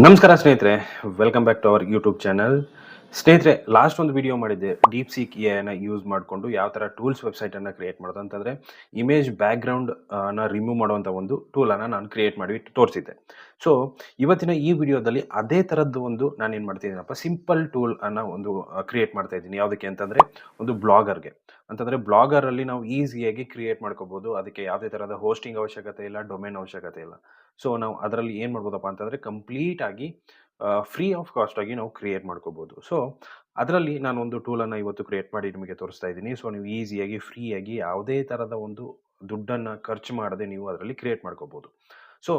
ನಮಸ್ಕಾರ ಸ್ನೇಹಿತರೆ, welcome back to our YouTube channel. ಸ್ನೇಹಿತರೆ, ಲಾಸ್ಟ್ ಒಂದು ವಿಡಿಯೋ ಮಾಡಿದ್ದೆ ಡೀಪ್ ಸೀಕ್ ಎಐನ ಯೂಸ್ ಮಾಡಿಕೊಂಡು ಯಾವ ಥರ ಟೂಲ್ಸ್ ವೆಬ್ಸೈಟನ್ನು ಕ್ರಿಯೇಟ್ ಮಾಡೋದು ಅಂತಂದರೆ ಇಮೇಜ್ ಬ್ಯಾಕ್ಗ್ರೌಂಡ್ ರಿಮೂವ್ ಮಾಡುವಂಥ ಒಂದು ಟೂಲನ್ನು ನಾನು ಕ್ರಿಯೇಟ್ ಮಾಡಿ ತೋರಿಸಿದ್ದೆ. ಸೊ ಇವತ್ತಿನ ಈ ವಿಡಿಯೋದಲ್ಲಿ ಅದೇ ಥರದ್ದು ಒಂದು ನಾನು ಏನು ಮಾಡ್ತಿದ್ದೀನಪ್ಪ, ಸಿಂಪಲ್ ಟೂಲ್ ಅನ್ನು ಒಂದು ಕ್ರಿಯೇಟ್ ಮಾಡ್ತಾ ಇದ್ದೀನಿ. ಯಾವುದಕ್ಕೆ ಅಂತಂದರೆ ಒಂದು ಬ್ಲಾಗರ್ಗೆ ಅಂತಂದರೆ ಬ್ಲಾಗರಲ್ಲಿ ನಾವು ಈಸಿಯಾಗಿ ಕ್ರಿಯೇಟ್ ಮಾಡ್ಕೋಬೋದು. ಅದಕ್ಕೆ ಯಾವುದೇ ಥರದ ಹೋಸ್ಟಿಂಗ್ ಅವಶ್ಯಕತೆ ಇಲ್ಲ, ಡೊಮೇನ್ ಅವಶ್ಯಕತೆ ಇಲ್ಲ. ಸೊ ನಾವು ಅದರಲ್ಲಿ ಏನು ಮಾಡ್ಬೋದಪ್ಪ ಅಂತಂದರೆ ಕಂಪ್ಲೀಟಾಗಿ ಫ್ರೀ ಆಫ್ ಕಾಸ್ಟ್ ಆಗಿ ನಾವು ಕ್ರಿಯೇಟ್ ಮಾಡ್ಕೋಬೋದು. ಸೊ ಅದರಲ್ಲಿ ನಾನೊಂದು ಟೂಲನ್ನು ಇವತ್ತು ಕ್ರಿಯೇಟ್ ಮಾಡಿ ನಿಮಗೆ ತೋರಿಸ್ತಾ ಇದ್ದೀನಿ. ಸೊ ನೀವು ಈಸಿಯಾಗಿ ಫ್ರೀಯಾಗಿ ಯಾವುದೇ ಥರದ ಒಂದು ದುಡ್ಡನ್ನು ಖರ್ಚು ಮಾಡದೆ ನೀವು ಅದರಲ್ಲಿ ಕ್ರಿಯೇಟ್ ಮಾಡ್ಕೋಬೋದು. ಸೊ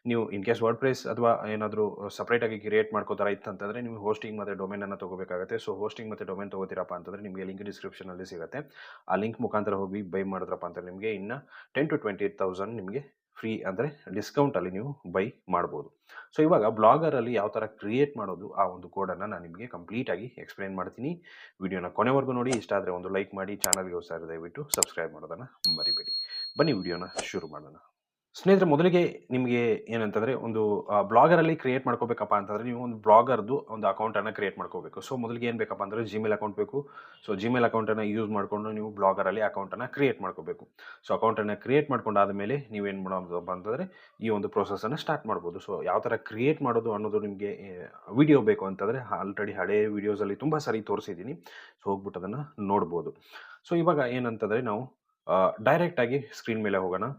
ನೀವು ಇನ್ ಕೇಸ್ ವರ್ಡ್ ಪ್ರೆಸ್ ಅಥವಾ ಏನಾದರೂ ಸಪ್ರೇಟಾಗಿ ಕ್ರಿಯೇಟ್ ಮಾಡ್ಕೋತಾರ ಇತ್ತಂತಂದರೆ ನೀವು ಹೋಸ್ಟಿಂಗ್ ಮತ್ತು ಡೊಮೇನನ್ನು ತೊಗೋಬೇಕಾಗುತ್ತೆ. ಸೊ ಹೋಸ್ಟಿಂಗ್ ಮತ್ತು ಡೊಮೇನ್ ತೊಗೋತೀರಪ್ಪ ಅಂತಂದರೆ ನಿಮಗೆ ಲಿಂಕ್ ಡಿಸ್ಕ್ರಿಪ್ಷನಲ್ಲಿ ಸಿಗುತ್ತೆ. ಆ ಲಿಂಕ್ ಮುಖಾಂತರ ಹೋಗಿ ಬೈ ಮಾಡಿದ್ರಪ್ಪ ಅಂತಂದರೆ ನಿಮಗೆ ಇನ್ನು 10,000 to 20,000 ನಿಮಗೆ ಫ್ರೀ ಅಂದರೆ ಡಿಸ್ಕೌಂಟಲ್ಲಿ ನೀವು ಬೈ ಮಾಡ್ಬೋದು. ಸೊ ಇವಾಗ ಬ್ಲಾಗರಲ್ಲಿ ಯಾವ ಥರ ಕ್ರಿಯೇಟ್ ಮಾಡೋದು ಆ ಒಂದು ಕೋಡನ್ನು ನಾನು ನಿಮಗೆ ಕಂಪ್ಲೀಟಾಗಿ ಎಕ್ಸ್ಪ್ಲೈನ್ ಮಾಡ್ತೀನಿ. ವಿಡಿಯೋನ ಕೊನೆವರೆಗೂ ನೋಡಿ. ಇಷ್ಟ ಆದರೆ ಒಂದು ಲೈಕ್ ಮಾಡಿ, ಚಾನಲ್ಗೆ ಹೊಸ ದಯವಿಟ್ಟು ಸಬ್ಸ್ಕ್ರೈಬ್ ಮಾಡೋದನ್ನು ಮರಿಬೇಡಿ. ಬನ್ನಿ ವಿಡಿಯೋನ ಶುರು ಮಾಡೋಣ. ಸ್ನೇಹಿತರೆ, ಮೊದಲಿಗೆ ನಿಮಗೆ ಏನಂತಂದರೆ ಒಂದು ಬ್ಲಾಗರಲ್ಲಿ ಕ್ರಿಯೇಟ್ ಮಾಡ್ಕೋಬೇಕಪ್ಪ ಅಂತಂದರೆ ನೀವು ಒಂದು ಬ್ಲಾಗರ್ದು ಒಂದು ಅಕೌಂಟನ್ನು ಕ್ರಿಯೇಟ್ ಮಾಡ್ಕೋಬೇಕು. ಸೊ ಮೊದಲಿಗೆ ಏನು ಬೇಕಪ್ಪ ಅಂದರೆ ಜಿಮೇಲ್ ಅಕೌಂಟ್ ಬೇಕು. ಸೊ ಜಿಮೇಲ್ ಅಕೌಂಟನ್ನು ಯೂಸ್ ಮಾಡಿಕೊಂಡು ನೀವು ಬ್ಲಾಗರಲ್ಲಿ ಅಕೌಂಟನ್ನು ಕ್ರಿಯೇಟ್ ಮಾಡ್ಕೋಬೇಕು. ಸೊ ಅಕೌಂಟನ್ನು ಕ್ರಿಯೇಟ್ ಮಾಡ್ಕೊಂಡಾದ ಮೇಲೆ ನೀವೇನು ಮಾಡೋದಪ್ಪ ಅಂತಂದರೆ ಈ ಒಂದು ಪ್ರೋಸೆಸನ್ನು ಸ್ಟಾರ್ಟ್ ಮಾಡ್ಬೋದು. ಸೊ ಯಾವ ಥರ ಕ್ರಿಯೇಟ್ ಮಾಡೋದು ಅನ್ನೋದು ನಿಮಗೆ ವಿಡಿಯೋ ಬೇಕು ಅಂತಂದರೆ ಆಲ್ರೆಡಿ ಹಳೇ ವೀಡಿಯೋಸಲ್ಲಿ ತುಂಬ ಸಾರಿ ತೋರಿಸಿದ್ದೀನಿ. ಸೊ ಹೋಗ್ಬಿಟ್ಟು ಅದನ್ನು ನೋಡ್ಬೋದು. ಸೊ ಇವಾಗ ಏನಂತಂದರೆ ನಾವು ಡೈರೆಕ್ಟಾಗಿ ಸ್ಕ್ರೀನ್ ಮೇಲೆ ಹೋಗೋಣ.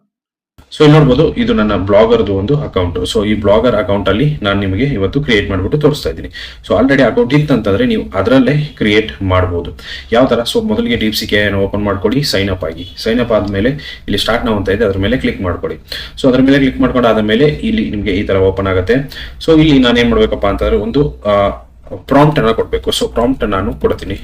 ಸೊ ಇಲ್ಲಿ ನೋಡ್ಬೋದು, ಇದು ನನ್ನ ಬ್ಲಾಗರ್ದು ಒಂದು ಅಕೌಂಟ್. ಸೊ ಈ ಬ್ಲಾಗರ್ ಅಕೌಂಟ್ ಅಲ್ಲಿ ನಾನು ನಿಮಗೆ ಇವತ್ತು ಕ್ರಿಯೇಟ್ ಮಾಡಿಬಿಟ್ಟು ತೋರಿಸ್ತಾ ಇದ್ದೀನಿ. ಸೊ ಆಲ್ರೆಡಿ ಅಕೌಂಟ್ ಇತ್ತಂತಂದ್ರೆ ನೀವು ಅದರಲ್ಲೇ ಕ್ರಿಯೇಟ್ ಮಾಡ್ಬೋದು. ಯಾವ ತರ? ಸೊ ಮೊದಲಿಗೆ ಡೀಪ್ ಸೀಕ್ ಎಐನ ಓಪನ್ ಮಾಡ್ಕೊಳ್ಳಿ, ಸೈನ್ ಅಪ್ ಆಗಿ. ಸೈನ್ ಅಪ್ ಆದ್ಮೇಲೆ ಇಲ್ಲಿ ಸ್ಟಾರ್ಟ್ ನಾವು ಅಂತ ಇದೆ, ಅದ್ರ ಮೇಲೆ ಕ್ಲಿಕ್ ಮಾಡ್ಕೊಳ್ಳಿ. ಸೊ ಅದ್ರ ಮೇಲೆ ಕ್ಲಿಕ್ ಮಾಡ್ಕೊಂಡು ಆದ್ಮೇಲೆ ಇಲ್ಲಿ ನಿಮಗೆ ಈ ತರ ಓಪನ್ ಆಗುತ್ತೆ. ಸೊ ಇಲ್ಲಿ ನಾನು ಏನ್ ಮಾಡ್ಬೇಕಪ್ಪ ಅಂತಂದ್ರೆ ಒಂದು ಪ್ರಾಂಪ್ಟ್ ಅನ್ನ ಕೊಡ್ಬೇಕು. ಸೊ ಪ್ರಾಂಪ್ಟ್ ನಾನು ಕೊಡ್ತೀನಿ.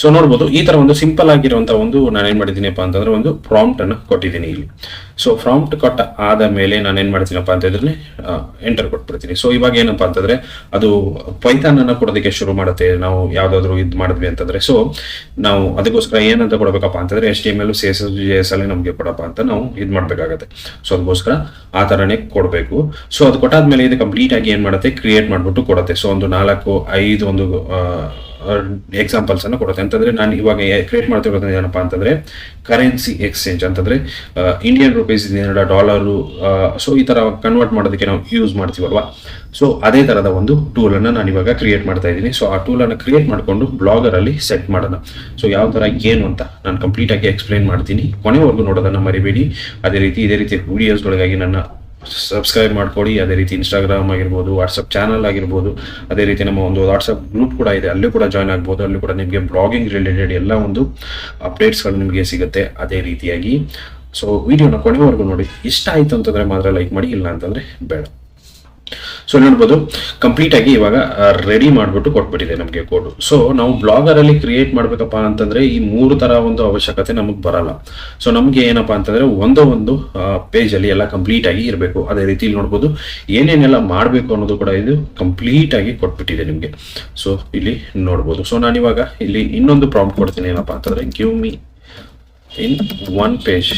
ಸೊ ನೋಡ್ಬೋದು, ಈ ತರ ಒಂದು ಸಿಂಪಲ್ ಆಗಿರುವಂತ ಒಂದು ನಾನು ಏನ್ ಮಾಡಿದ್ದೀನಪ್ಪ ಅಂತಂದ್ರೆ ಒಂದು ಪ್ರಾಂಪ್ಟ್ ಅನ್ನು ಕೊಟ್ಟಿದ್ದೀನಿ ಇಲ್ಲಿ. ಸೊ ಪ್ರಾಂಪ್ಟ್ ಕೊಟ್ಟ ಆದ ಮೇಲೆ ನಾನು ಏನ್ ಮಾಡ್ತೀನಪ್ಪ ಅಂತಂದ್ರೆ ಎಂಟರ್ ಕೊಟ್ಬಿಡ್ತೀನಿ. ಸೊ ಇವಾಗ ಏನಪ್ಪಾ ಅಂತಂದ್ರೆ ಅದು ಪೈಥಾನ್ ಅನ್ನ ಕೊಡೋದಕ್ಕೆ ಶುರು ಮಾಡುತ್ತೆ. ನಾವು ಯಾವ್ದಾದ್ರು ಇದು ಮಾಡಿದ್ವಿ ಅಂತಂದ್ರೆ ಸೊ ನಾವು ಅದಕ್ಕೋಸ್ಕರ ಏನಂತ ಕೊಡಬೇಕಪ್ಪ ಅಂತಂದ್ರೆ HTML CSS JS ಅಲ್ಲಿ ನಮ್ಗೆ ಕೊಡಪ್ಪ ಅಂತ ನಾವು ಇದು ಮಾಡ್ಬೇಕಾಗತ್ತೆ. ಸೊ ಅದಕ್ಕೋಸ್ಕರ ಆ ತರನೇ ಕೊಡಬೇಕು. ಸೊ ಅದು ಕೊಟ್ಟಾದ್ಮೇಲೆ ಇದು ಕಂಪ್ಲೀಟ್ ಆಗಿ ಏನ್ ಮಾಡುತ್ತೆ, ಕ್ರಿಯೇಟ್ ಮಾಡ್ಬಿಟ್ಟು ಕೊಡುತ್ತೆ. ಸೊ ಒಂದು 4-5 ಒಂದು ಎಕ್ಸಾಂಪಲ್ಸ್ ಅನ್ನು ಕೊಡುತ್ತೆ. ಅಂತಂದ್ರೆ ನಾನು ಇವಾಗ ಕ್ರಿಯೇಟ್ ಮಾಡ್ತಿರೋದು ಏನಪ್ಪಾ ಅಂತಂದ್ರೆ ಕರೆನ್ಸಿ ಎಕ್ಸ್ಚೇಂಜ್ ಅಂತಂದ್ರೆ ಇಂಡಿಯನ್ ರುಪೀಸ್ $, ಸೊ ಈ ತರ ಕನ್ವರ್ಟ್ ಮಾಡೋದಕ್ಕೆ ನಾವು ಯೂಸ್ ಮಾಡ್ತೀವಲ್ವಾ. ಸೊ ಅದೇ ತರದ ಒಂದು ಟೂಲ್ ಅನ್ನ ನಾನು ಇವಾಗ ಕ್ರಿಯೇಟ್ ಮಾಡ್ತಾ ಇದ್ದೀನಿ. ಸೊ ಆ ಟೂಲ್ ಅನ್ನು ಕ್ರಿಯೇಟ್ ಮಾಡ್ಕೊಂಡು ಬ್ಲಾಗರ್ ಅಲ್ಲಿ ಸೆಟ್ ಮಾಡೋಣ. ಸೊ ಯಾವ ತರ ಏನು ಅಂತ ನಾನು ಕಂಪ್ಲೀಟ್ ಆಗಿ ಎಕ್ಸ್ಪ್ಲೈನ್ ಮಾಡ್ತೀನಿ. ಕೊನೆವರೆಗೂ ನೋಡೋದನ್ನ ಮರಿಬೇಡಿ. ಇದೇ ರೀತಿ ವಿಡಿಯೋಸ್ಗಳಿಗಾಗಿ ನನ್ನ ಸಬ್ಸ್ಕ್ರೈಬ್ ಮಾಡ್ಕೊಳ್ಳಿ. ಅದೇ ರೀತಿ ಇನ್ಸ್ಟಾಗ್ರಾಮ್ ಆಗಿರ್ಬೋದು, ವಾಟ್ಸಪ್ ಚಾನಲ್ ಆಗಿರ್ಬೋದು, ಅದೇ ರೀತಿ ನಮ್ಮ ಒಂದು ವಾಟ್ಸಪ್ ಗ್ರೂಪ್ ಕೂಡ ಇದೆ, ಅಲ್ಲೂ ಕೂಡ ಜಾಯ್ನ್ ಆಗ್ಬೋದು. ಅಲ್ಲೂ ಕೂಡ ನಿಮಗೆ ಬ್ಲಾಗಿಂಗ್ ರಿಲೇಟೆಡ್ ಎಲ್ಲ ಒಂದು ಅಪ್ಡೇಟ್ಸ್ಗಳು ನಿಮಗೆ ಸಿಗುತ್ತೆ. ಅದೇ ರೀತಿಯಾಗಿ ಸೊ ವಿಡಿಯೋನ ಕೊನೆವರೆಗೂ ನೋಡಿ. ಇಷ್ಟ ಆಯ್ತು ಅಂತಂದ್ರೆ ಮಾತ್ರ ಲೈಕ್ ಮಾಡಿ, ಇಲ್ಲ ಅಂತಂದ್ರೆ ಬೇಡ. ಸೊ ನೋಡ್ಬೋದು, ಕಂಪ್ಲೀಟ್ ಆಗಿ ಇವಾಗ ರೆಡಿ ಮಾಡ್ಬಿಟ್ಟು ಕೊಟ್ಬಿಟ್ಟಿದೆ ನಮಗೆ ಕೋಡ್. ಸೊ ನಾವು ಬ್ಲಾಗರ್ ಅಲ್ಲಿ ಕ್ರಿಯೇಟ್ ಮಾಡ್ಬೇಕಪ್ಪ ಅಂತಂದ್ರೆ ಈ 3 ತರ ಒಂದು ಅವಶ್ಯಕತೆ ನಮಗೆ ಬರಲ್ಲ. ಸೊ ನಮ್ಗೆ ಏನಪ್ಪಾ ಅಂತಂದ್ರೆ ಒಂದು ಪೇಜ್ ಅಲ್ಲಿ ಎಲ್ಲ ಕಂಪ್ಲೀಟ್ ಆಗಿ ಇರಬೇಕು. ಅದೇ ರೀತಿ ಇಲ್ಲಿ ನೋಡ್ಬೋದು ಏನೇನೆಲ್ಲ ಮಾಡಬೇಕು ಅನ್ನೋದು ಕೂಡ ಇದು ಕಂಪ್ಲೀಟ್ ಆಗಿ ಕೊಟ್ಬಿಟ್ಟಿದೆ ನಿಮಗೆ. ಸೊ ಇಲ್ಲಿ ನೋಡ್ಬೋದು. ಸೊ ನಾನಿವಾಗ ಇಲ್ಲಿ ಇನ್ನೊಂದು ಪ್ರಾಂಪ್ಟ್ ಕೊಡ್ತೀನಿ. ಏನಪ್ಪಾ ಅಂತಂದ್ರೆ ಗಿವ್ ಮಿ ಇನ್ 1 ಪೇಜ್.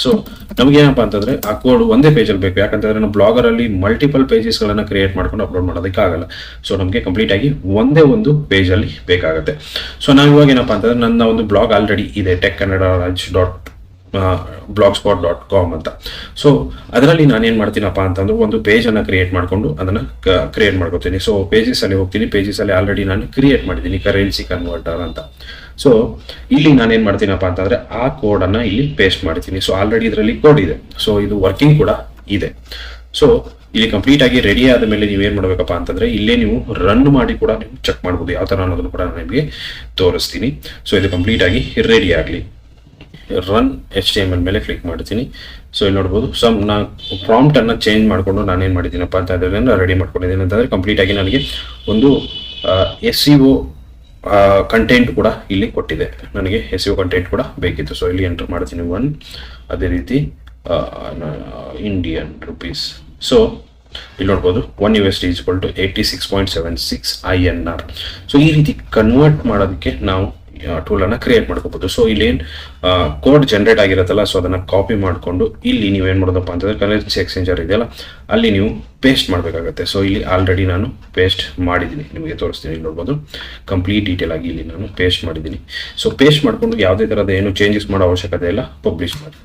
ಸೊ ನಮ್ಗೆ ಏನಪ್ಪಾ ಅಂತಂದ್ರೆ ಆ ಕೋಡ್ ಒಂದೇ ಪೇಜಲ್ಲಿ ಬೇಕು. ಯಾಕಂತಂದ್ರೆ ನಾವು ಬ್ಲಾಗರ್ ಅಲ್ಲಿ ಮಲ್ಟಿಪಲ್ ಪೇಜಸ್ ಗಳನ್ನ ಕ್ರಿಯೇಟ್ ಮಾಡ್ಕೊಂಡು ಅಪ್ಲೋಡ್ ಮಾಡೋದಕ್ಕೆ ಆಗಲ್ಲ. ಸೊ ನಮಗೆ ಕಂಪ್ಲೀಟ್ ಆಗಿ ಒಂದೇ ಒಂದು ಪೇಜ್ ಅಲ್ಲಿ ಬೇಕಾಗುತ್ತೆ. ಸೊ ನಾವು ಇವಾಗ ಏನಪ್ಪಾ ಅಂತಂದ್ರೆ ನನ್ನ ಒಂದು ಬ್ಲಾಗ್ ಆಲ್ರೆಡಿ ಇದೆ, techkannada.blogspot.com ಅಂತ. ಸೊ ಅದರಲ್ಲಿ ನಾನೇನ್ ಮಾಡ್ತೀನಪ್ಪ ಅಂತಂದ್ರೆ ಒಂದು ಪೇಜ್ ಅನ್ನ ಕ್ರಿಯೇಟ್ ಮಾಡ್ಕೊಂಡು ಅದನ್ನ ಕ್ರಿಯೇಟ್ ಮಾಡ್ಕೊತೀನಿ. ಸೊ ಪೇಜಸ್ ಅಲ್ಲಿ ಹೋಗ್ತೀನಿ. ಪೇಜಸ್ ಅಲ್ಲಿ ಆಲ್ರೆಡಿ ನಾನು ಕ್ರಿಯೇಟ್ ಮಾಡಿದ್ದೀನಿ, ಕರೆನ್ಸಿ ಕನ್ವರ್ಟರ್ ಅಂತ. ಸೊ ಇಲ್ಲಿ ನಾನೇನ್ ಮಾಡ್ತೀನಪ್ಪ ಅಂತಂದ್ರೆ ಆ ಕೋಡ್ ಅನ್ನ ಇಲ್ಲಿ ಪೇಸ್ಟ್ ಮಾಡ್ತೀನಿ. ಸೊ ಆಲ್ರೆಡಿ ಇದರಲ್ಲಿ ಕೋಡ್ ಇದೆ. ಸೊ ಇದು ವರ್ಕಿಂಗ್ ಕೂಡ ಇದೆ. ಸೊ ಇಲ್ಲಿ ಕಂಪ್ಲೀಟ್ ಆಗಿ ರೆಡಿ ಆದ ಮೇಲೆ ನೀವೇನ್ ಮಾಡ್ಬೇಕಪ್ಪ ಅಂತಂದ್ರೆ ಇಲ್ಲೇ ನೀವು ರನ್ ಮಾಡಿ ಕೂಡ ನೀವು ಚೆಕ್ ಮಾಡ್ಬೋದು ಯಾವ ತರ ಅನ್ನೋದನ್ನು ಕೂಡ ನಾನು ನಿಮಗೆ ತೋರಿಸ್ತೀನಿ. ಸೊ ಇದು ಕಂಪ್ಲೀಟ್ ಆಗಿ ರೆಡಿ ಆಗಲಿ. ರನ್ HTML ಮೇಲೆ ಕ್ಲಿಕ್ ಮಾಡ್ತೀನಿ. ಸೊ ಇಲ್ಲಿ ನೋಡ್ಬೋದು, ನಾನು ಪ್ರಾಂಪ್ಟ್ ಅನ್ನ ಚೇಂಜ್ ಮಾಡ್ಕೊಂಡು ನಾನೇನ್ ಮಾಡಿದ್ದೀನಪ್ಪ ಅಂತಂದ್ರೆ ರೆಡಿ ಮಾಡ್ಕೊಂಡಿದ್ದೀನಿ. ಅಂತಂದ್ರೆ ಕಂಪ್ಲೀಟ್ ಆಗಿ ನನಗೆ ಒಂದು SEO ಕಂಟೆಂಟ್ ಕೂಡ ಇಲ್ಲಿ ಕೊಟ್ಟಿದೆ. ನನಗೆ SEO ಕಂಟೆಂಟ್ ಕೂಡ ಬೇಕಿತ್ತು. ಸೊ ಇಲ್ಲಿ ಎಂಟರ್ ಮಾಡ್ತೀನಿ 1. ಅದೇ ರೀತಿ ಇಂಡಿಯನ್ ರುಪೀಸ್. ಸೊ ಇಲ್ಲಿ ನೋಡ್ಬೋದು $1 = 86.76 INR. ಸೊ ಈ ರೀತಿ ಕನ್ವರ್ಟ್ ಮಾಡೋದಕ್ಕೆ ನಾವು ಟೂಲನ್ನು ಕ್ರಿಯೇಟ್ ಮಾಡ್ಕೋಬಹುದು. ಸೊ ಇಲ್ಲೇನು ಕೋಡ್ ಜನರೇಟ್ ಆಗಿರುತ್ತಲ್ಲ, ಸೊ ಅದನ್ನು ಕಾಪಿ ಮಾಡಿಕೊಂಡು ಇಲ್ಲಿ ನೀವೇನು ಮಾಡೋದಪ್ಪ ಅಂತಂದರೆ ಕರೆನ್ಸಿ ಎಕ್ಸ್ಚೇಂಜರ್ ಇದೆಯಲ್ಲ ಅಲ್ಲಿ ನೀವು ಪೇಸ್ಟ್ ಮಾಡಬೇಕಾಗತ್ತೆ. ಸೊ ಇಲ್ಲಿ ಆಲ್ರೆಡಿ ನಾನು ಪೇಸ್ಟ್ ಮಾಡಿದ್ದೀನಿ, ನಿಮಗೆ ತೋರಿಸ್ತೀನಿ. ಇಲ್ಲಿ ನೋಡ್ಬೋದು ಕಂಪ್ಲೀಟ್ ಡೀಟೇಲ್ ಆಗಿ ಇಲ್ಲಿ ನಾನು ಪೇಸ್ಟ್ ಮಾಡಿದ್ದೀನಿ. ಸೊ ಪೇಸ್ಟ್ ಮಾಡಿಕೊಂಡು ಯಾವುದೇ ಥರದ ಏನು ಚೇಂಜಸ್ ಮಾಡೋ ಅವಶ್ಯಕತೆ ಇಲ್ಲ, ಪಬ್ಲಿಷ್ ಮಾಡಿ.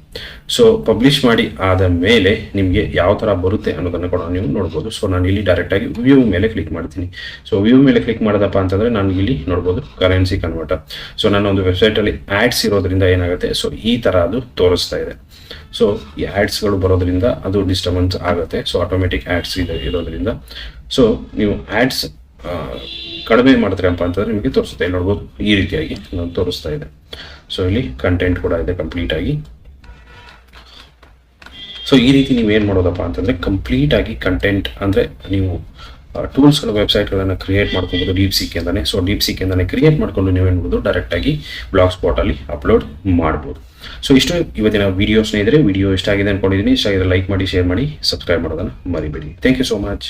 ಸೊ ಪಬ್ಲಿಷ್ ಮಾಡಿ ಆದ ಮೇಲೆ ನಿಮಗೆ ಯಾವ ಥರ ಬರುತ್ತೆ ಅನ್ನೋದನ್ನು ಕೂಡ ನೀವು ನೋಡ್ಬೋದು. ಸೊ ನಾನು ಇಲ್ಲಿ ಡೈರೆಕ್ಟಾಗಿ ವ್ಯೂ ಮೇಲೆ ಕ್ಲಿಕ್ ಮಾಡ್ತೀನಿ. ಸೊ ವ್ಯೂ ಮೇಲೆ ಕ್ಲಿಕ್ ಮಾಡೋದಪ್ಪ ಅಂತಂದರೆ ನಾನು ಇಲ್ಲಿ ನೋಡ್ಬೋದು ಕರೆನ್ಸಿ ಕನ್ವರ್ಟರ್. ಸೊ ನನ್ನ ಒಂದು ವೆಬ್ಸೈಟಲ್ಲಿ ಆ್ಯಡ್ಸ್ ಇರೋದ್ರಿಂದ ಏನಾಗುತ್ತೆ, ಸೊ ಈ ಥರ ಅದು ತೋರಿಸ್ತಾ ಇದೆ. ಸೊ ಈ ಆ್ಯಡ್ಸ್ಗಳು ಬರೋದ್ರಿಂದ ಅದು ಡಿಸ್ಟರ್ಬೆನ್ಸ್ ಆಗುತ್ತೆ. ಸೊ ಆಟೋಮೆಟಿಕ್ ಆ್ಯಡ್ಸ್ ಇರೋದ್ರಿಂದ ಸೊ ನೀವು ಆ್ಯಡ್ಸ್ ಕಡಿಮೆ ಮಾಡ್ತೀರಪ್ಪ ಅಂತಂದರೆ ನಿಮಗೆ ತೋರಿಸುತ್ತೆ. ಇಲ್ಲಿ ನೋಡ್ಬೋದು ಈ ರೀತಿಯಾಗಿ ನಾನು ತೋರಿಸ್ತಾ ಇದೆ. ಸೊ ಇಲ್ಲಿ ಕಂಟೆಂಟ್ ಕೂಡ ಇದೆ ಕಂಪ್ಲೀಟಾಗಿ. ಸೊ ಈ ರೀತಿ ನೀವೇನು ಮಾಡೋದಪ್ಪ ಅಂತಂದರೆ ಕಂಪ್ಲೀಟಾಗಿ ಕಂಟೆಂಟ್ ಅಂದರೆ ನೀವು ಟೂಲ್ಸ್ಗಳ ವೆಬ್ಸೈಟ್ಗಳನ್ನು ಕ್ರಿಯೇಟ್ ಮಾಡ್ಕೊಬೋದು ಡೀಪ್ಸೀಕ್ ಇಂದಾನೆ. ಸೊ ಡೀಪ್ಸೀಕ್ ಇಂದಾನೆ ಕ್ರಿಯೇಟ್ ಮಾಡ್ಕೊಂಡು ನೀವೇನು ಮಾಡ್ಬೋದು ಡೈರೆಕ್ಟಾಗಿ ಬ್ಲಾಗ್ ಸ್ಪಾಟಲ್ಲಿ ಅಪ್ಲೋಡ್ ಮಾಡ್ಬೋದು. ಸೊ ಇಷ್ಟು ಇವತ್ತಿನ ವಿಡಿಯೋ ಸ್ನೇಹಿತರೆ. ವಿಡಿಯೋ ಇಷ್ಟ ಆಗಿದೆ ಅಂದ್ಕೊಂಡಿದ್ದೀನಿ. ಇಷ್ಟ ಆಗಿದ್ರೆ ಲೈಕ್ ಮಾಡಿ, ಶೇರ್ ಮಾಡಿ, ಸಬ್ಸ್ಕ್ರೈಬ್ ಮಾಡೋದನ್ನು ಮರಿಬೇಡಿ. Thank you so much.